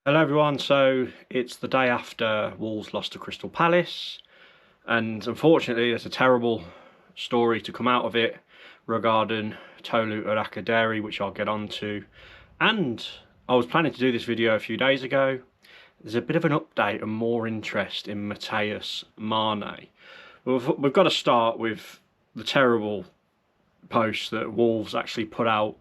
Hello everyone, so it's the day after Wolves lost to Crystal Palace, and unfortunately there's a terrible story to come out of it regarding Tolu Arakaderi, which I'll get onto. And I was planning to do this video a few days ago. There's a bit of an update and more interest in Mateus Mane. We've got to start with the terrible post that Wolves actually put out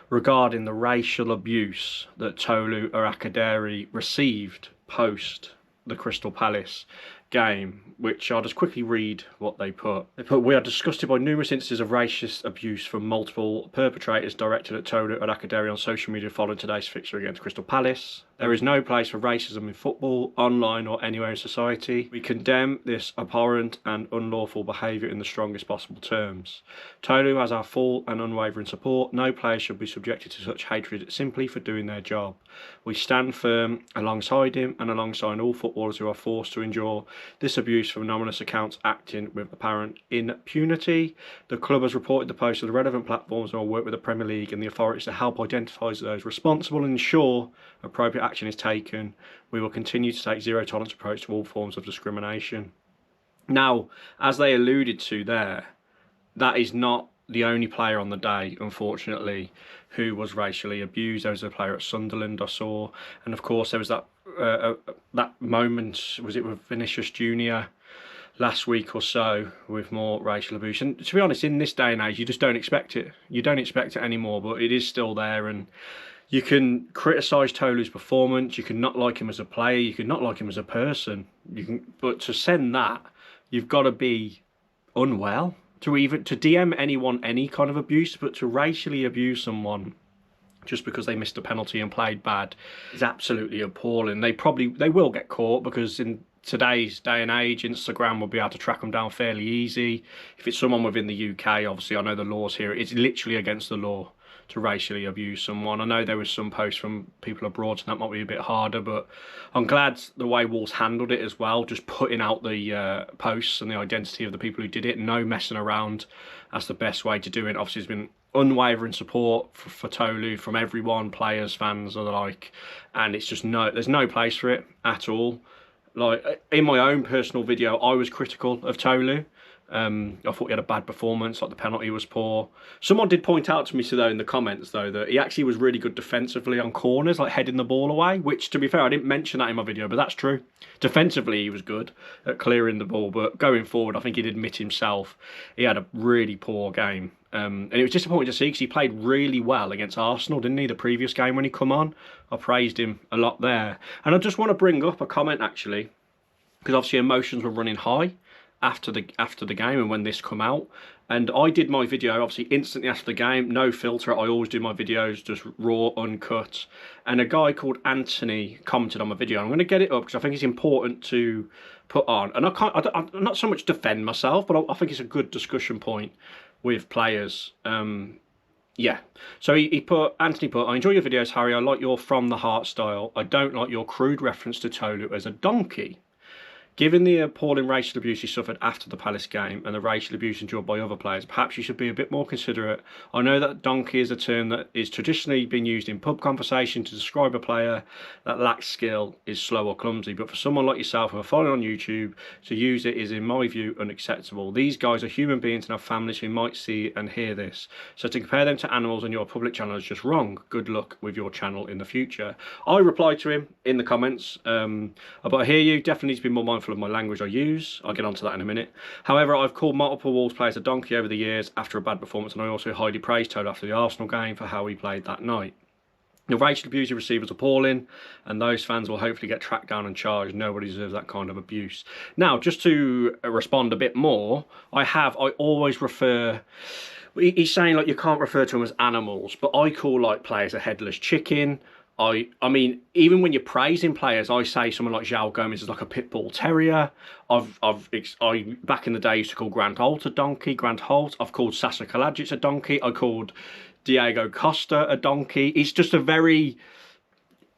regarding the racial abuse that Tolu Arakaderi received post the Crystal Palace game, which I'll just quickly read what they put. They put, "We are disgusted by numerous instances of racist abuse from multiple perpetrators directed at Tolu Arakaderi on social media following today's fixture against Crystal Palace. There is no place for racism in football, online or anywhere in society. We condemn this abhorrent and unlawful behaviour in the strongest possible terms. Tolu has our full and unwavering support. No player should be subjected to such hatred simply for doing their job. We stand firm alongside him and alongside all footballers who are forced to endure this abuse from anonymous accounts acting with apparent impunity. The club has reported the post to the relevant platforms and will work with the Premier League and the authorities to help identify those responsible and ensure appropriate action is taken. We will continue to take zero tolerance approach to all forms of discrimination." Now, as they alluded to there, that is not the only player on the day, unfortunately, who was racially abused. There was a player at Sunderland I saw, and of course there was that moment, was it with Vinicius Junior last week or so, with more racial abuse. And to be honest, in this day and age, you just don't expect it. You don't expect it anymore, but it is still there. And you can criticise Tolu's performance, you can not like him as a player, you can not like him as a person. But to send that, you've got to be unwell to DM anyone any kind of abuse, but to racially abuse someone just because they missed a penalty and played bad is absolutely appalling. They will get caught, because in today's day and age, Instagram will be able to track them down fairly easy. If it's someone within the UK, obviously I know the laws here, it's literally against the law to racially abuse someone. I know there was some posts from people abroad, so that might be a bit harder, but I'm glad the way Wolves handled it as well, just putting out the posts and the identity of the people who did it, no messing around. That's the best way to do it. Obviously, there's been unwavering support for Tolu from everyone, players, fans, or the like, and it's just there's no place for it at all. Like, in my own personal video, I was critical of Tolu. I thought he had a bad performance, like the penalty was poor. Someone did point out to me though in the comments though that he actually was really good defensively on corners, like heading the ball away, which, to be fair, I didn't mention that in my video, but that's true. Defensively he was good at clearing the ball, but going forward I think he'd admit himself he had a really poor game. And it was disappointing to see, because he played really well against Arsenal, didn't he, the previous game when he come on. I praised him a lot there. And I just want to bring up a comment actually, because obviously emotions were running high after the game and when this come out, and I did my video obviously instantly after the game, no filter. I always do my videos just raw, uncut, and a guy called Anthony commented on my video. I'm going to get it up because I think it's important to put on, and I'm not so much defend myself, but I think it's a good discussion point with players. Yeah, so Anthony put, "I enjoy your videos, Harry. I like your from the heart style. I don't like your crude reference to Tolu as a donkey. Given the appalling racial abuse he suffered after the Palace game and the racial abuse endured by other players, perhaps you should be a bit more considerate. I know that donkey is a term that is traditionally been used in pub conversation to describe a player that lacks skill, is slow or clumsy, but for someone like yourself who are following on YouTube, to use it is, in my view, unacceptable. These guys are human beings and have families who might see and hear this. So to compare them to animals on your public channel is just wrong. Good luck with your channel in the future." I replied to him in the comments, but I hear you, definitely need to be more mindful of my language I use. I'll get onto that in a minute. However, I've called multiple Wolves players a donkey over the years after a bad performance, and I also highly praised Tolu after the Arsenal game for how he played that night. The racial abuse he received was appalling, and those fans will hopefully get tracked down and charged. Nobody deserves that kind of abuse. Now, just to respond a bit more, I always refer... He's saying, like, you can't refer to them as animals, but I call, like, players a headless chicken. I mean, even when you're praising players, I say someone like João Gomez is like a pit bull terrier. I back in the day used to call Grant Holt a donkey. I've called Sasa Kalajic a donkey. I called Diego Costa a donkey. It's just a very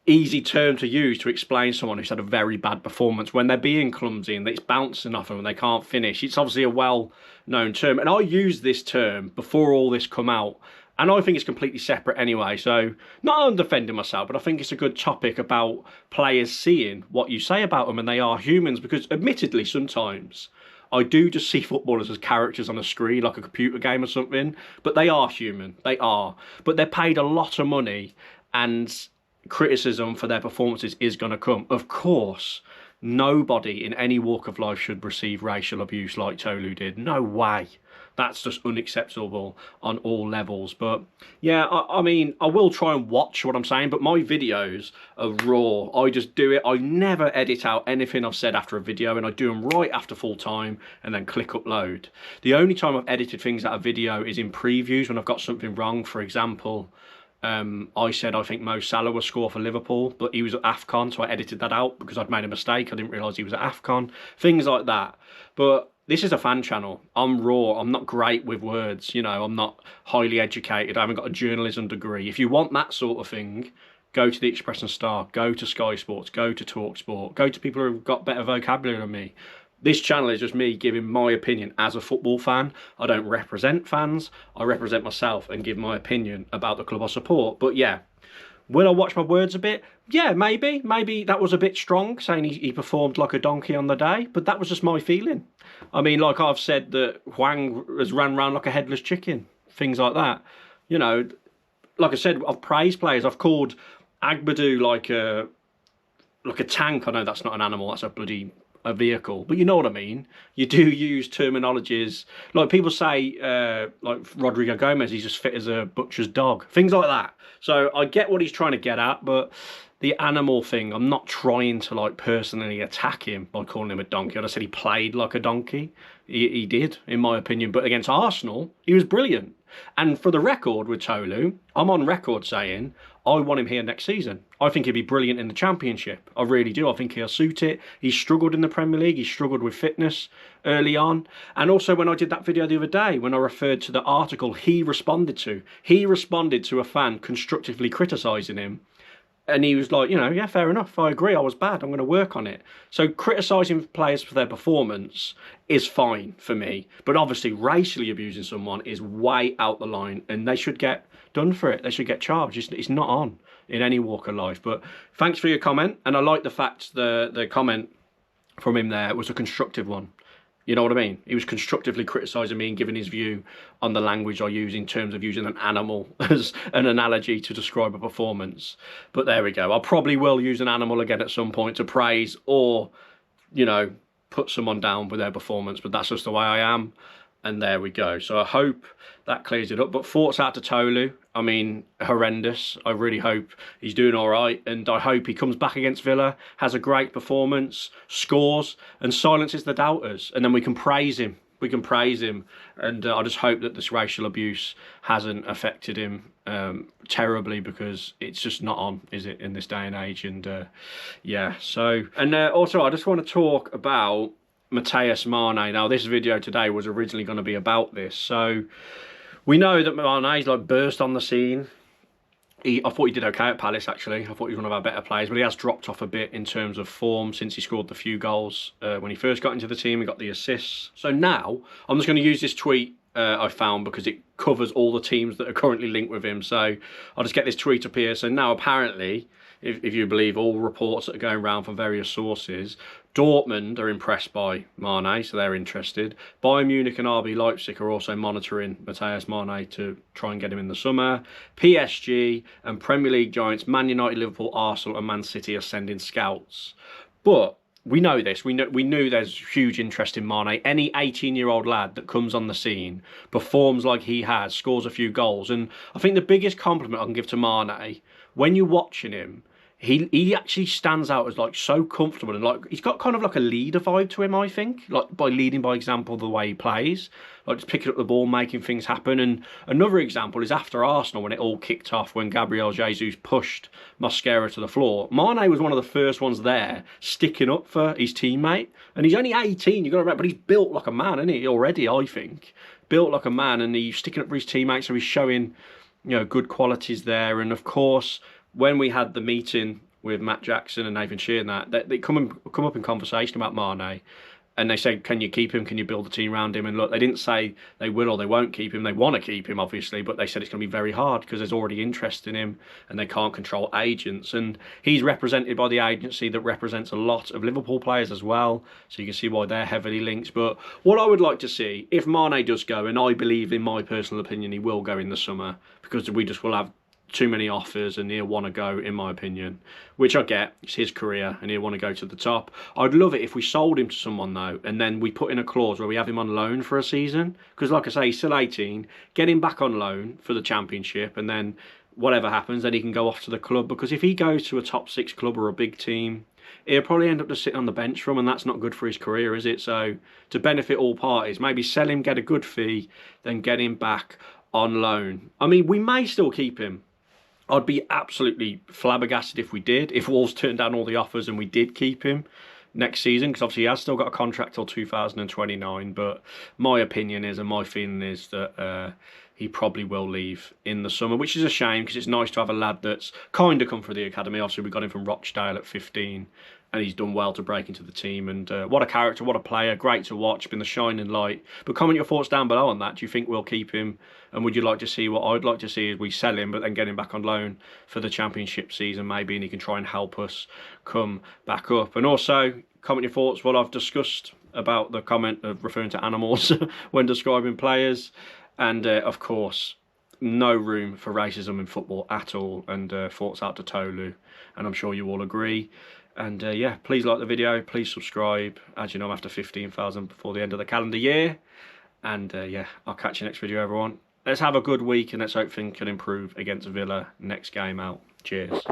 easy term to use to explain someone who's had a very bad performance when they're being clumsy and it's bouncing off them and they can't finish. It's obviously a well-known term, and I used this term before all this come out And I think it's completely separate anyway. So, not I'm defending myself, but I think it's a good topic about players seeing what you say about them and they are humans. Because admittedly, sometimes I do just see footballers as characters on a screen, like a computer game or something. But they are human. They are. But they're paid a lot of money, and criticism for their performances is going to come. Of course, nobody in any walk of life should receive racial abuse like Tolu did. No way. That's just unacceptable on all levels. But yeah, I mean, I will try and watch what I'm saying, but my videos are raw. I just do it. I never edit out anything I've said after a video, and I do them right after full time and then click upload. The only time I've edited things out of video is in previews when I've got something wrong. For example, I said I think Mo Salah will score for Liverpool, but he was at AFCON, so I edited that out because I'd made a mistake. I didn't realise he was at AFCON. Things like that. But this is a fan channel. I'm raw. I'm not great with words. You know, I'm not highly educated. I haven't got a journalism degree. If you want that sort of thing, go to the Express and Star, go to Sky Sports, go to TalkSport, go to people who've got better vocabulary than me. This channel is just me giving my opinion as a football fan. I don't represent fans. I represent myself and give my opinion about the club I support. But yeah, will I watch my words a bit? Yeah, maybe. Maybe that was a bit strong, saying he performed like a donkey on the day. But that was just my feeling. I mean, like I've said that Hwang has ran around like a headless chicken. Things like that. You know, like I said, I've praised players. I've called Agbadu like a tank. I know that's not an animal. That's a vehicle, but you know what I mean. You do use terminologies like people say, like Rodrigo Gomez, he's just fit as a butcher's dog, things like that. So I get what he's trying to get at, but the animal thing, I'm not trying to like personally attack him by calling him a donkey. I said he played like a donkey. He did, in my opinion, but against Arsenal, he was brilliant. And for the record with Tolu, I'm on record saying I want him here next season. I think he'd be brilliant in the Championship. I really do. I think he'll suit it. He's struggled in the Premier League. He struggled with fitness early on. And also when I did that video the other day, when I referred to the article he responded to a fan constructively criticising him. And he was like, you know, yeah, fair enough. I agree. I was bad. I'm going to work on it. So criticising players for their performance is fine for me. But obviously racially abusing someone is way out the line and they should get done for it. They should get charged. It's not on in any walk of life. But thanks for your comment. And I like the fact the comment from him there was a constructive one. You know what I mean? He was constructively criticising me and giving his view on the language I use in terms of using an animal as an analogy to describe a performance. But there we go. I probably will use an animal again at some point to praise or, you know, put someone down with their performance. But that's just the way I am. And there we go. So I hope that clears it up. But thoughts out to Tolu. I mean, horrendous. I really hope he's doing all right. And I hope he comes back against Villa, has a great performance, scores, and silences the doubters. And then we can praise him. We can praise him. And I just hope that this racial abuse hasn't affected him terribly, because it's just not on, is it, in this day and age? And yeah, so... And also, I just want to talk about Mateus Mane. Now, this video today was originally going to be about this. So we know that Mane's like burst on the scene. I thought he did okay at Palace, actually. I thought he was one of our better players, but he has dropped off a bit in terms of form since he scored the few goals when he first got into the team. He got the assists. So now I'm just going to use this tweet I found because it covers all the teams that are currently linked with him. So I'll just get this tweet up here. So now apparently, if you believe all reports that are going around from various sources, Dortmund are impressed by Mane, so they're interested. Bayern Munich and RB Leipzig are also monitoring Mateus Mane to try and get him in the summer. PSG and Premier League giants Man United, Liverpool, Arsenal and Man City are sending scouts. But we know this. We knew there's huge interest in Mane. Any 18-year-old lad that comes on the scene, performs like he has, scores a few goals. And I think the biggest compliment I can give to Mane, when you're watching him, he actually stands out as like so comfortable, and like he's got kind of like a leader vibe to him, I think, like by leading by example the way he plays, like just picking up the ball, making things happen. And another example is after Arsenal, when it all kicked off, when Gabriel Jesus pushed Mosquera to the floor, Mane was one of the first ones there sticking up for his teammate. And he's only 18, you've got to remember, but he's built like a man, isn't he, already, I think. Built like a man, and he's sticking up for his teammates, so he's showing, you know, good qualities there. And of course, when we had the meeting with Matt Jackson and Nathan Shearer and that they come up in conversation about Mane, And they said, can you keep him? Can you build a team around him? And look, they didn't say they will or they won't keep him. They want to keep him, obviously, but they said it's going to be very hard because there's already interest in him and they can't control agents. And he's represented by the agency that represents a lot of Liverpool players as well. So you can see why they're heavily linked. But what I would like to see, if Mane does go, and I believe, in my personal opinion, he will go in the summer, because we just will have too many offers and he'll want to go, in my opinion, which I get. It's his career and he'll want to go to the top. I'd love it if we sold him to someone though, and then we put in a clause where we have him on loan for a season, because like I say, he's still 18. Get him back on loan for the Championship, and then whatever happens, then he can go off to the club. Because if he goes to a top 6 club or a big team, he'll probably end up just sitting on the bench for him, and that's not good for his career, is it? So to benefit all parties, maybe sell him, get a good fee, then get him back on loan. I mean, we may still keep him. I'd be absolutely flabbergasted if we did, if Wolves turned down all the offers and we did keep him next season, because obviously he has still got a contract till 2029. But my opinion is, and my feeling is, that he probably will leave in the summer, which is a shame, because it's nice to have a lad that's kind of come through the academy. Obviously we got him from Rochdale at 15 and he's done well to break into the team. And what a character, what a player, great to watch, been the shining light. But comment your thoughts down below on that. Do you think we'll keep him? And would you like to see, what I'd like to see is we sell him, but then get him back on loan for the Championship season maybe, and he can try and help us come back up. And also, comment your thoughts, what I've discussed about the comment of referring to animals when describing players. And of course, no room for racism in football at all. And thoughts out to Tolu, and I'm sure you all agree. And yeah, please like the video, please subscribe. As you know, I'm after 15,000 before the end of the calendar year. And yeah, I'll catch you next video, everyone. Let's have a good week, and let's hope things can improve against Villa next game out. Cheers.